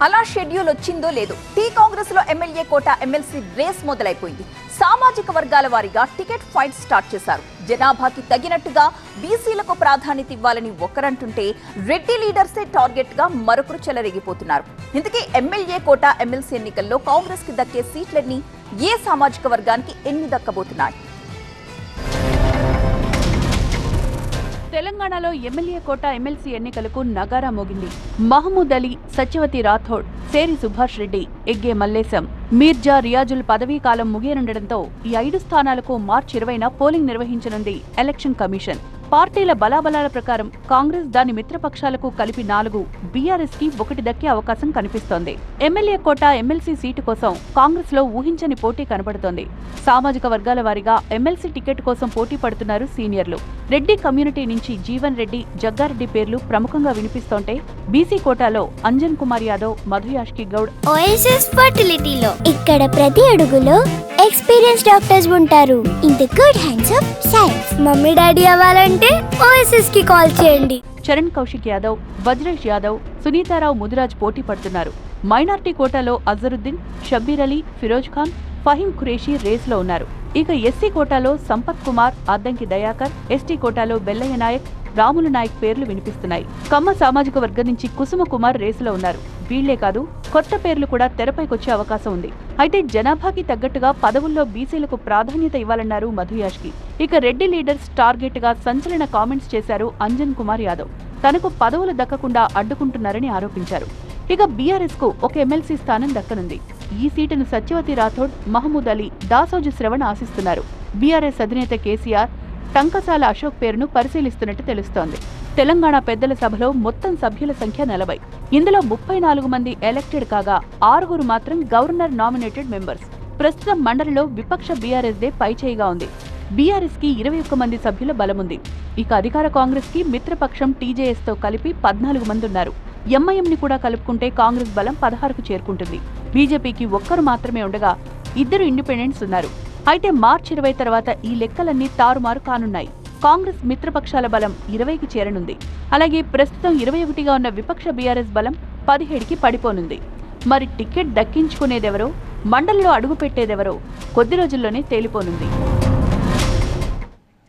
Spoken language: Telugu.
అలా షెడ్యూల్ వచ్చిందో లేదో టీ కాంగ్రెస్ లో ఎమ్మెల్యే కోట ఎమ్మెల్సీ రేస్ మొదలైపోయింది. సామాజిక వర్గాల వారీగా టికెట్ ఫైట్ స్టార్ట్ చేశారు. జనాభాకి తగినట్టుగా బీసీలకు ప్రాధాన్యత ఇవ్వాలని ఒకరంటుంటే రెడ్డి లీడర్సే టార్గెట్ గా మరొకరు చెలరేగిపోతున్నారు. ఇందుకే ఎమ్మెల్యే కోట ఎమ్మెల్సీ ఎన్నికల్లో కాంగ్రెస్ కి దక్కే సీట్లన్నీ ఏ సామాజిక వర్గానికి ఎన్ని దక్కబోతున్నాయి? తెలంగాణలో ఎమ్మెల్యే కోట ఎమ్మెల్సీ ఎన్నికలకు నగారా మోగింది. మహమూద్ అలీ, సత్యవతి రాథోడ్, సేరి సుభాష్ రెడ్డి, ఎగ్గే మల్లేశం, మీర్జా రియాజుల్ పదవీ కాలం ముగియనుండటంతో ఈ 5 స్థానాలకు మార్చి 20న పోలింగ్ నిర్వహించనుంది ఎలక్షన్ కమిషన్. పార్టీల బలాబలాల ప్రకారం కాంగ్రెస్ దాని మిత్రపక్షాలకు కలిపి 4, బీఆర్ఎస్ కి 1 దక్కే అవకాశం కనిపిస్తోంది. ఎమ్మెల్యే కోట ఎమ్మెల్సీ సీటు కోసం కాంగ్రెస్ లో ఊహించని పోటీ కనబడుతోంది. సామాజిక వర్గాల వారీగా ఎమ్మెల్సీ టికెట్ కోసం పోటీ పడుతున్నారు సీనియర్లు. రెడ్డి కమ్యూనిటీ నుంచి జీవన్ రెడ్డి, జగ్గారెడ్డి పేర్లు ప్రముఖంగా వినిపిస్తోంటే బీసీ కోటాలో అంజన్ కుమార్ యాదవ్, మధుయాష్కి గౌడ్, ఓఎస్ఎస్ ఫర్టిలిటీలో ఇక్కడ ప్రతి అడుగులో ఎక్స్పీరియన్స్ డాక్టర్స్ ఉంటారు. In the good hands of science. Mummy daddy అవ్వాలంటే ఓఎస్ఎస్ కి కాల్ చేయండి. చరణ్ కౌశిక్ యాదవ్, వజ్రేష్ యాదవ్, సునీతారావు ముదిరాజ్ పోటీ పడుతున్నారు. మైనార్టీ కోటాలో అజరుద్దీన్, షబ్బీర్ అలీ, ఫిరోజ్ ఖాన్, ఫహీం ఖురేషీ రేస్లో ఉన్నారు. ఇక ఎస్సీ కోటాలో సంపత్ కుమార్, అద్దంకి దయాకర్, ఎస్టీ కోటాలో బెల్లయ్య నాయక్, రాములు నాయక్ పేర్లు వినిపిస్తున్నాయి. కమ్మ సామాజిక వర్గం నుంచి కుసుమ కుమార్ రేసులో ఉన్నారు. వీళ్లే కాదు, కొత్త పేర్లు కూడా తెరపైకొచ్చే అవకాశం ఉంది. అయితే జనాభాకి తగ్గట్టుగా పదవుల్లో బీసీలకు ప్రాధాన్యత ఇవ్వాలన్నారు మధుయాష్కి. ఇక రెడ్డి లీడర్స్ టార్గెట్ గా సంచలన కామెంట్స్ చేశారు అంజన్ కుమార్ యాదవ్. తనకు పదవులు దక్కకుండా అడ్డుకుంటున్నారని ఆరోపించారు. ఇక బీఆర్ఎస్ కు ఒక ఎమ్మెల్సీ స్థానం దక్కనుంది. ఈ సీటును సత్యవతి రాథోడ్, మహమూద్ అలీ, దాసోజు శ్రవణ్ ఆశిస్తున్నారు. బీఆర్ఎస్ అధినేత కేసీఆర్ టంకసాల అశోక్ పేరును పరిశీలిస్తున్నట్టు తెలుస్తోంది. తెలంగాణ పెద్దల సభలో మొత్తం సభ్యుల సంఖ్య 40. ఇందులో 34 మంది ఎలక్టెడ్ కాగా 6 మాత్రం గవర్నర్ నామినేటెడ్ మెంబర్స్. ప్రస్తుతం మండలిలో విపక్ష బీఆర్ఎస్ దే పైచేయిగా ఉంది. బీఆర్ఎస్ కి 21 మంది సభ్యుల బలముంది. ఇక అధికార కాంగ్రెస్ కి మిత్రపక్షం టీజేఎస్ తో కలిపి 14 మంది ఉన్నారు. ఎంఐఎం ని కూడా కలుపుకుంటే కాంగ్రెస్ బలం 16కు చేరుకుంటుంది. బీజేపీకి 1 మాత్రమే ఉండగా 2 ఇండిపెండెంట్స్ ఉన్నారు. అయితే మార్చి 20 తర్వాత ఈ లెక్కలన్నీ తారుమారు కానున్నాయి. కాంగ్రెస్ మిత్రపక్షాల బలం 20కి చేరనుంది. అలాగే ప్రస్తుతం 21గా ఉన్న విపక్ష బీఆర్ఎస్ బలం 17కి పడిపోనుంది. మరి టికెట్ దక్కించుకునేదెవరో, మండలిలో అడుగుపెట్టేదెవరో కొద్ది రోజుల్లోనే తేలిపోనుంది.